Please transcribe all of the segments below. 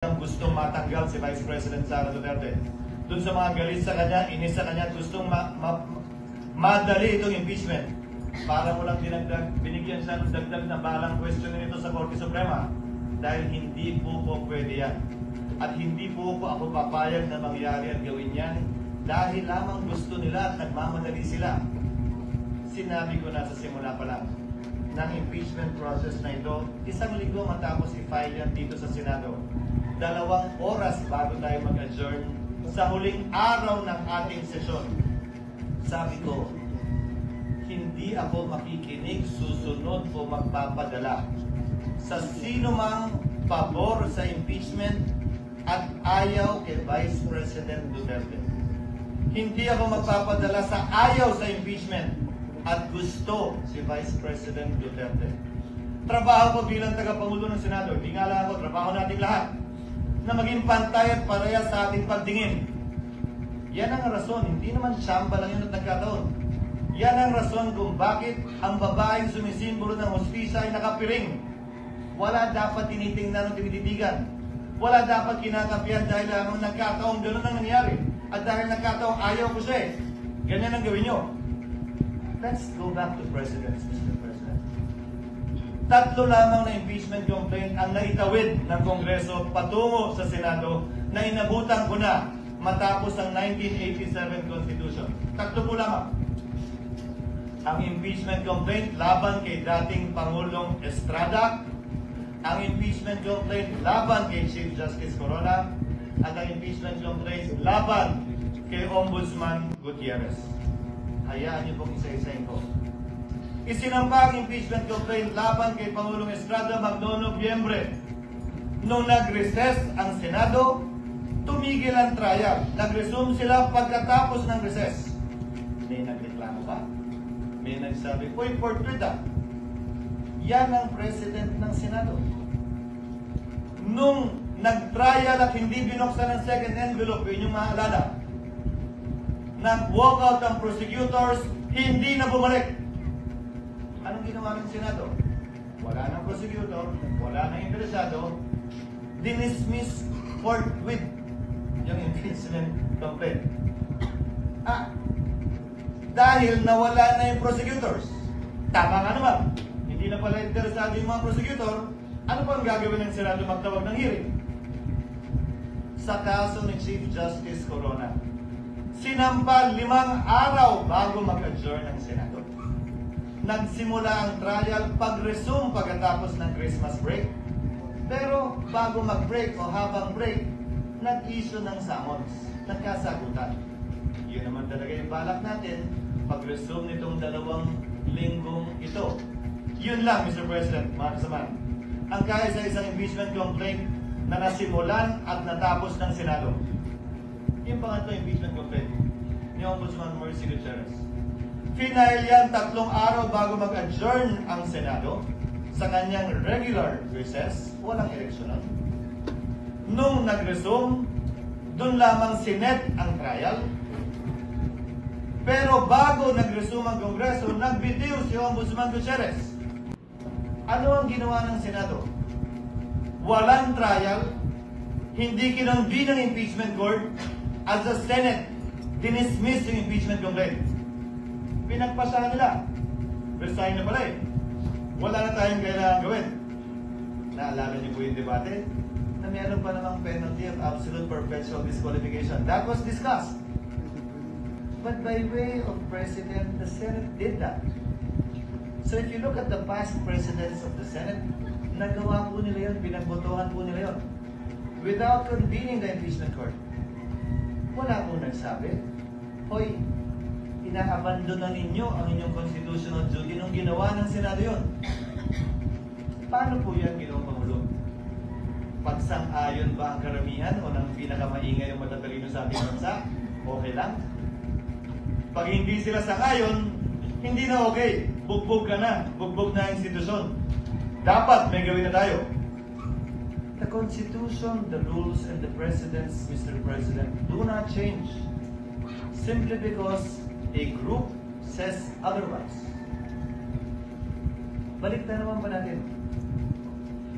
gustong matanggal si Vice President Sara Duterte. Doon sa mga galit sa kanya, inis sa kanya, gustong madali itong impeachment. Para mo lang binigyan siya ng dagdag na balang question nito sa Korte Suprema. Dahil hindi po pwede yan. At hindi po ako papayag na mangyari at gawin yan dahil lamang gusto nila at nagmamadali sila. Sinabi ko na sa simula pa lang ng impeachment process na ito, isang linggo matapos i-file yan dito sa Senado. 2 oras bago tayo mag-adjourn sa huling araw ng ating sesyon. Sabi ko, hindi ako makikinig, susunod o magpapadala sa sino mang pabor sa impeachment at ayaw kay Vice President Duterte. Hindi ako magpapadala sa ayaw sa impeachment at gusto si Vice President Duterte. Trabaho ko bilang tagapangulo ng Senado, hindi nga lang ako, trabaho nating lahat na maging pantay at parehas sa ating pagtingin. Yan ang rason, hindi naman tsamba lang yun at nagkataon. Yan ang rason kung bakit ang babaeng sumisimbolo ng hustisya ay nakapiring. Wala dapat tinitingnan o tinititigan. Wala dapat kinakapihan dahil lamang nagkataong gano'n ang nangyari. At dahil nagkataong ayaw ko siya ganyan ang gawin nyo. Let's go back to President, Mr. President. 3 lamang na impeachment complaint ang naitawid ng Kongreso patungo sa Senado na inabutan ko na matapos ang 1987 Constitution. 3 po lamang. Ang impeachment complaint laban kay dating Pangulong Estrada, ang impeachment complaint laban kay Chief Justice Corona, at ang impeachment complaint laban kay Ombudsman Gutierrez. Hayaan niyo pong isa-isahin ko. Isinampa ang impeachment complaint laban kay Pangulong Estrada magnoong Nobyembre. Nung nag-recess ang Senado, tumigil ang trial. Nag-resume sila pagkatapos ng recess. May nagreklamo ba? May nagsabi, "Uy, portrait." Yan ang President ng Senado. Nung nag-trial at hindi binuksan ang second envelope, yun yung maalala. Nag-walk out ang prosecutors, hindi na bumalik. Anong ginawa ng Senado? Wala nang prosecutor, wala nang interesado, dinismiss forthwith yung impeachment complaint. Dahil nawala na yung prosecutors. Tama nga naman. Hindi na pala interesado yung mga prosecutor, ano pa ang gagawin ng Senado magtawag ng hearing? Sa kaso ni Chief Justice Corona, sinampa 5 araw bago mag-adjourn ng Senado. Nagsimula ang trial pag-resume pagkatapos ng Christmas break. Pero bago mag-break o habang break, nag-issue ng summons, nagkasagutan. Yun naman talaga yung balak natin, pag-resume nitong 2 linggong ito. Yun lang, Mr. President, mga kasama. Ang kaya sa isang impeachment complaint na nasimulan at natapos ng Senado. Yung pangatlo impeachment complaint ni Ombudsman Mercy Gutierrez. Final yan 3 araw bago mag-adjourn ang Senado sa kanyang regular recess, walang eleksyonan. Nung nag-resume, dun lamang sinet ang trial. Pero bago nag-resume ang Kongreso, nagbitiw si Ombudsman Gutierrez. Ano ang ginawa ng Senado? Walang trial, hindi kinonvene ng impeachment court, as the Senate dinismiss yung impeachment complaint. Pinagpasahan nila. Resign na pala Wala na tayong kailangan gawin. Naalala niyo po yung debate? Na meron pa namang penalty of absolute perpetual disqualification. That was discussed. But by way of President, the Senate did that. So if you look at the past presidents of the Senate, nagawa po nila yun, pinagbotohan po nila yun. Without convening the impeachment court. Wala po nagsabi, "Hoy, ina-abandona ninyo ang inyong constitutional duty nung ginawa ng Senado yun." Paano po yan, Ginoong Pangulo? Pagsang-ayon ba ang karamihan o ng pinakamaingay yung matatalino sa ating bansa? Okay lang. Pag hindi sila sang-ayon, hindi na okay. Bugbog ka na. Bugbog na ang institusyon. Dapat may gawin na tayo. The Constitution, the rules, and the precedents, Mr. President, do not change simply because a group says otherwise. Balik na naman ba natin?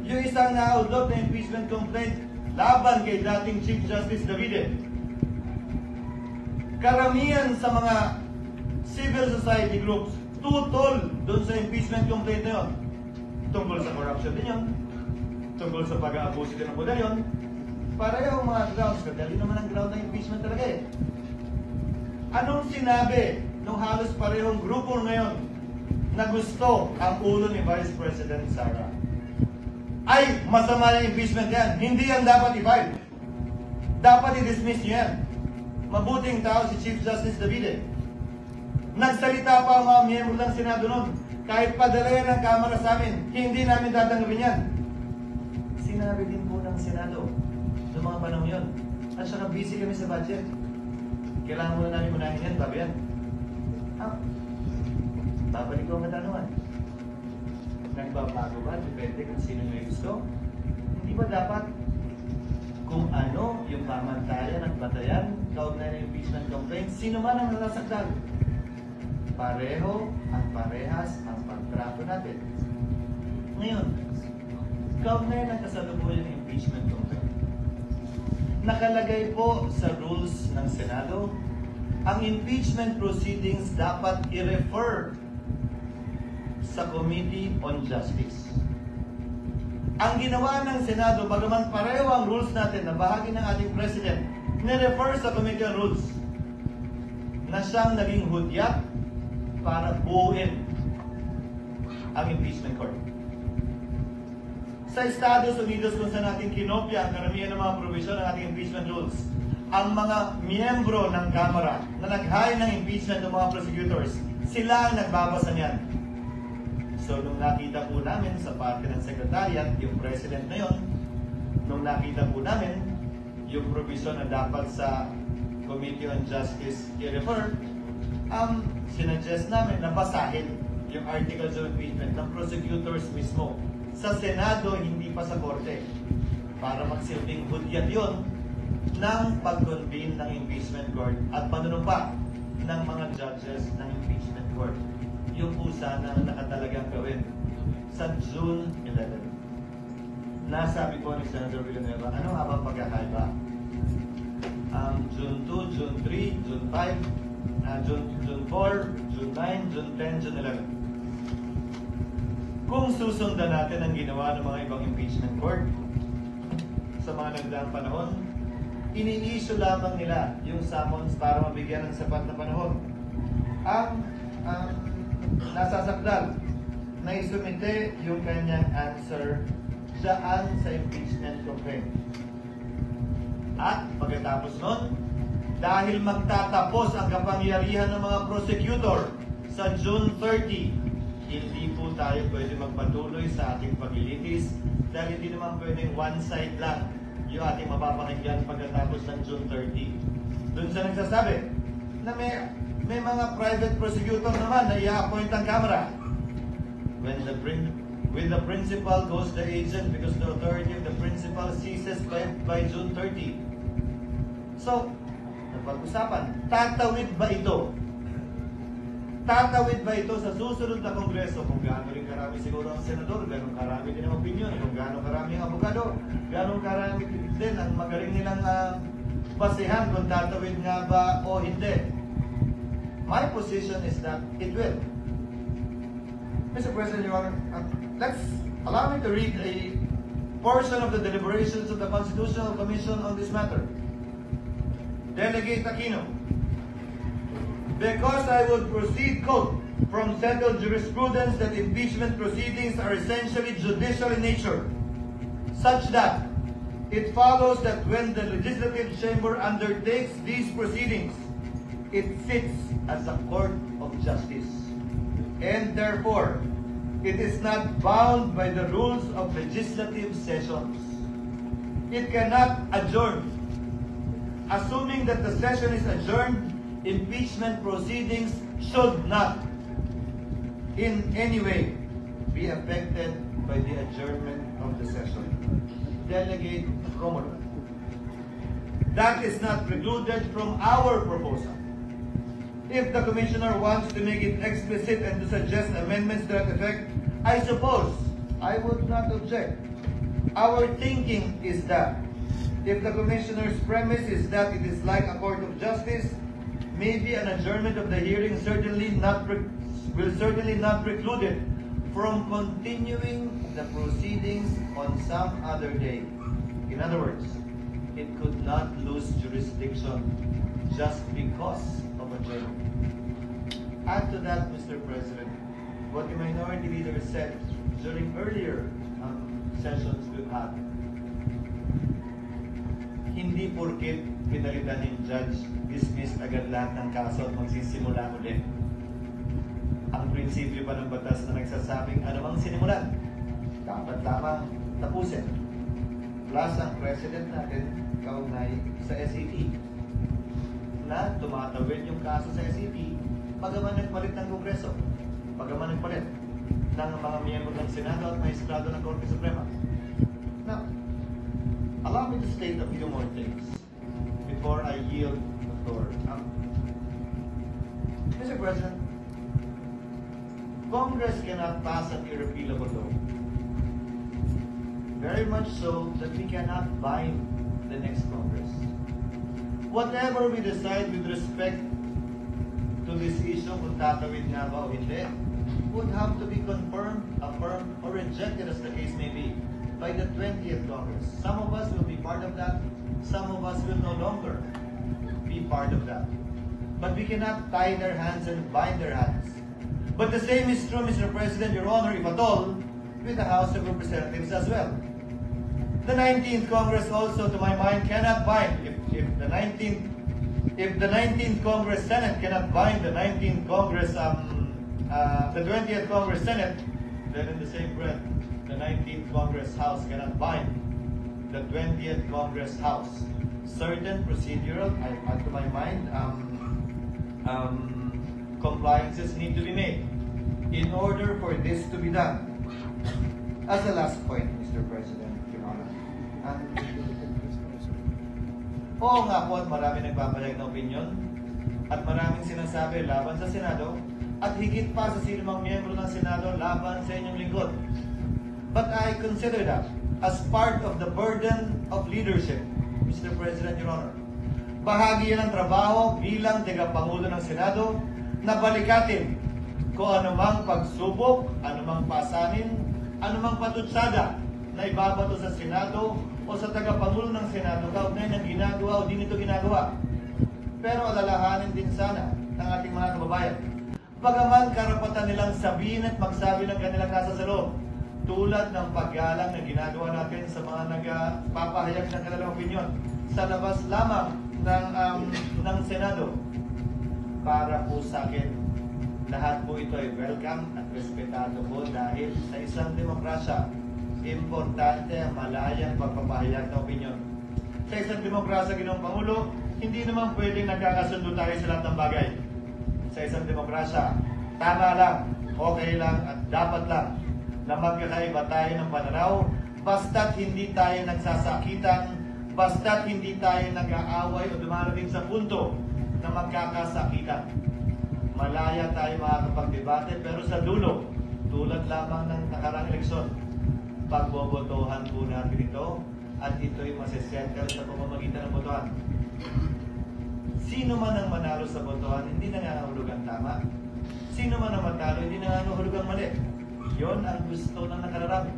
Yung isang naudlot na impeachment complaint laban kay dating Chief Justice Davide. Karamihan sa mga civil society groups tutol doon sa impeachment complaint na yun. Tungkol sa corruption din yun. Tungkol sa pag-aabuso din ng poder yun. Pareho mga grounds. Kadali naman ang ground ng impeachment talaga eh. Anong sinabi nung halos parehong grupo ngayon na gusto ang ulo ni Vice President Sara? Ay, masama yung impeachment yan. Hindi yan dapat i-file. Dapat i-dismiss nyo yan. Mabuting tao si Chief Justice Davide. Nagsalita pa ang mga miyembro ng Senado noon. Kahit padala yan ng Kamara sa amin, hindi namin tatanggapin yan. Sinabi din po ng Senado noong mga panahon yun. At saka busy kami sa budget. Kailangan muna namin unahin yan, sabi yan. Babalik ko ang katanungan. Nagbabago ba? Depende kung sino may gusto. Hindi ba dapat kung ano yung pamantayan at batayan kaugnay ng impeachment complaint, sino man ang nasasaktan? Pareho at parehas ang pagtrato natin. Ngayon, kaugnay ng kasalukuyan ng impeachment complaint, nakalagay po sa rules ng Senado, ang impeachment proceedings dapat i-refer sa Committee on Justice. Ang ginawa ng Senado, bagaman pareho ang rules natin na bahagi ng ating President, ni-refer sa Committee on Rules na siyang naging hudyat para buuin ang impeachment court. Sa Estados Unidos, kung saan natin kinopya ang karamihan ng mga provision ng ating impeachment rules, ang mga miyembro ng Kamara na nag-hire ng impeachment ng mga prosecutors, sila ang nagbabasa niyan. So, nung nakita po namin sa parte ng Secretariat, yung President na yon, nung nakita po namin yung provision na dapat sa Committee on Justice i-refer, sinuggest namin na basahin yung articles of impeachment ng prosecutors mismo. Sa Senado, hindi pa sa Korte. Para magsilbing hudyat yun ng pag-convene ng impeachment court at panunumpa ng mga judges ng impeachment court. Yung po sana nakatalagang gawin sa June 11. Nasabi po ni Senator Villanueva, ano nga bang pagkakaiba? June 2, June 3, June 5, June 4, June 9, June 10, June 11. Kung susundan natin ang ginawa ng mga ibang impeachment court sa mga nagdaang panahon, ini-issue lamang nila yung summons para mabigyan ng sapat na panahon. Ang nasasakdal na isumite yung kanyang answer dyan sa impeachment complaint. At pagkatapos nun, dahil magtatapos ang kapangyarihan ng mga prosecutor sa June 30, hindi po tayo pwede magpatuloy sa ating paglilitis dahil hindi naman pwedeng one side lang yung ating mapapakinggan pagkatapos ng June 30. Doon sa nagsasabi na may mga private prosecutor naman na i-appoint ang Kamara. When the principal goes the agent because the authority of the principal ceases by June 30. So, napag-usapan, tatawid ba ito? Tatawid ba ito sa susunod na Kongreso? Kung gaano rin karami siguro ang senador, ganun karami din ang opinion. Kung gaano karami ang abogado, gaano karami din ang magaling nilang basehan kung tatawid nga ba o hindi. My position is that it will. Mr. President, Your Honor, allow me to read a portion of the deliberations of the Constitutional Commission on this matter. Delegate Aquino. Because I would proceed, quote, from settled jurisprudence that impeachment proceedings are essentially judicial in nature, such that it follows that when the legislative chamber undertakes these proceedings, it sits as a court of justice, and therefore, it is not bound by the rules of legislative sessions. It cannot adjourn. Assuming that the session is adjourned, impeachment proceedings should not in any way be affected by the adjournment of the session. Delegate Romulo. That is not precluded from our proposal. If the Commissioner wants to make it explicit and to suggest amendments to that effect, I suppose I would not object. Our thinking is that If the Commissioner's premise is that it is like a court of justice, maybe an adjournment of the hearing will certainly not preclude it from continuing the proceedings on some other day. In other words, it could not lose jurisdiction just because of adjournment. Add to that, Mr. President, what the Minority Leader said during earlier sessions we've had. Hindi porket pinalitan ni Judge, dismiss agad lahat ng kaso at magsisimula ulit. Ang prinsipyo pa ng batas na nagsasabing anumang sinimulan, dapat lamang tapusin. Plus ang President natin kaugnay sa SEP na tumatawid yung kaso sa SEP pagaman nagpalit ng Kongreso, pagaman nagpalit ng mga miyembro ng Senado at Maestrado ng Korte Suprema. Now, allow me to state a few more things before I yield the floor. Mr. President, Congress cannot pass an irrepealable law. Very much so that we cannot bind the next Congress. Whatever we decide with respect to this issue, kung tatawid nga ba o hindi, would have to be confirmed, affirmed, or rejected as the case may be by the 20th Congress. Some of us will be part of that. Some of us will no longer be part of that. But we cannot tie their hands and bind their hands. But the same is true, Mr. President, Your Honor, if at all, with the House of Representatives as well. The 19th Congress also, to my mind, cannot bind. If the 19th Congress Senate cannot bind the 19th Congress, the 20th Congress Senate, then in the same breath, the 19th Congress House cannot bind the 20th Congress House. Certain procedural, to my mind, compliances need to be made in order for this to be done. As a last point, Mr. President, Your Honor, oo nga po at marami nagpapayag na opinion at maraming sinasabi laban sa Senado at higit pa sa sinumang miyembro ng Senado laban sa inyong lingkod. But I consider that as part of the burden of leadership, Mr. President, Your Honor. Bahagi yan ng trabaho bilang tagapangulo ng Senado na balikatin kung anumang pagsubok, anumang pasanin, anumang patutsada na ibabato sa Senado o sa tagapangulo ng Senado kaugnay ng ginagawa o di nito ginagawa. Pero alalahanin din sana ng ating mga kababayan. Bagaman karapatan nilang sabihin at magsabi ng kanilang nasa sa loob, tulad ng paggalang na ginagawa natin sa mga nagpapahayag ng kanilang opinyon sa labas lamang ng Senado. Para po sa akin, lahat po ito ay welcome at respetado po dahil sa isang demokrasya, importante ang malayang pagpapahayag ng opinyon. Sa isang demokrasya, Ginoong Pangulo, hindi naman pwedeng nagkakasundo tayo sa lahat ng bagay. Sa isang demokrasya, tama lang, okay lang at dapat lang na magkakaiba tayo ng pananaw basta't hindi tayo nagsasakitan, basta't hindi tayo nag-aaway o dumarating sa punto na magkakasakitan. Malaya tayo makakapagdebate pero sa dulo, tulad lamang ng nakarang eleksyon, pagbobotohan po natin ito at ito'y masisettle sa pamamagitan ng botohan. Sino man ang manalo sa botohan, hindi nangangahulog ang tama. Sino man ang matalo, hindi nangangahulog ang mali. Yon ang gusto ng nakararami.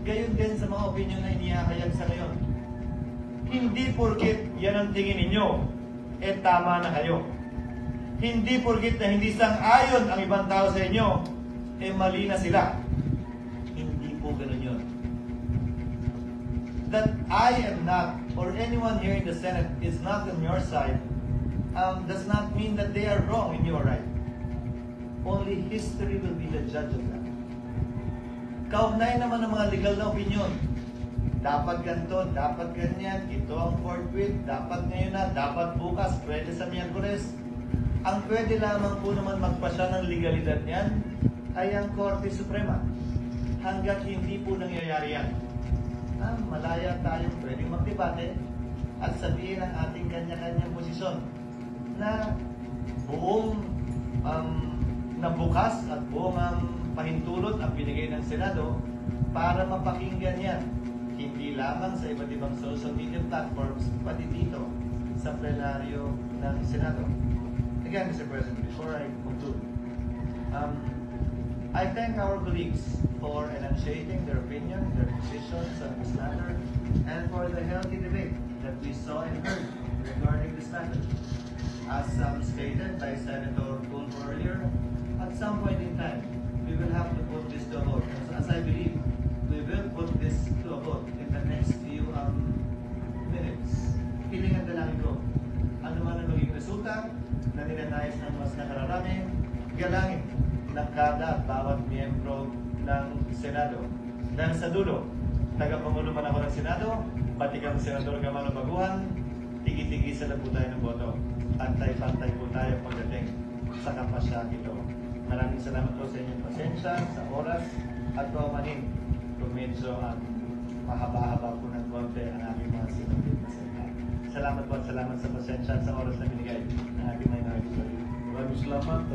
Gayon din sa mga opinion na inihahayag sa ngayon. Hindi porkit yan ang tingin ninyo, tama na kayo. Hindi porkit na hindi sang-ayon ang ibang tao sa inyo, mali na sila. Hindi po ganun yun. That I am not, or anyone here in the Senate is not on your side, does not mean that they are wrong and you are right. Only history will be the judge of that. Kaugnay naman ng mga legal na opinion. Dapat ganito, dapat ganyan, ito ang forthwith, dapat ngayon na, dapat bukas, pwede sa Miyerkules. Ang pwede lamang po naman magpasya ng legalidad niyan ay ang Korte Suprema. Hanggat hindi po nangyayari yan, malaya tayong pwedeng magdebate at sabihin ang ating kanya-kanyang posisyon na buong nabukas at buong pahintulot ang binigay ng Senado para mapakinggan yan hindi lamang sa iba't ibang social media platforms, pati dito sa plenaryo ng Senado. Again, Mr. President, before I conclude, I thank our colleagues for enunciating their opinion, their positions on this matter, and for the healthy debate that we saw and heard regarding this matter. As stated by Senator Tulfo earlier, at some point in time, we will have to put this to a vote. As I believe, we will put this to a vote in the next few minutes. Hilingan dalangin ko. Ano man ang maging resulta na nilanais ng mas nakararami, galangin ng kada bawat miyembro ng Senado. Dahil sa dulo, tagapangulo man ako ng Senado, pati kang Senador Gamano Baguhan, tigi-tigisa na po tayo ng boto. Pantay-pantay po tayo pagdating sa kapasya ito. Maraming salamat po sa inyong pasensya, sa oras, at paumanin kung medyo mahaba-haba po ng konti ang aking mga sinunod na salita. Salamat po at salamat sa pasensya at sa oras na binigay ng ating minority. Maraming salamat.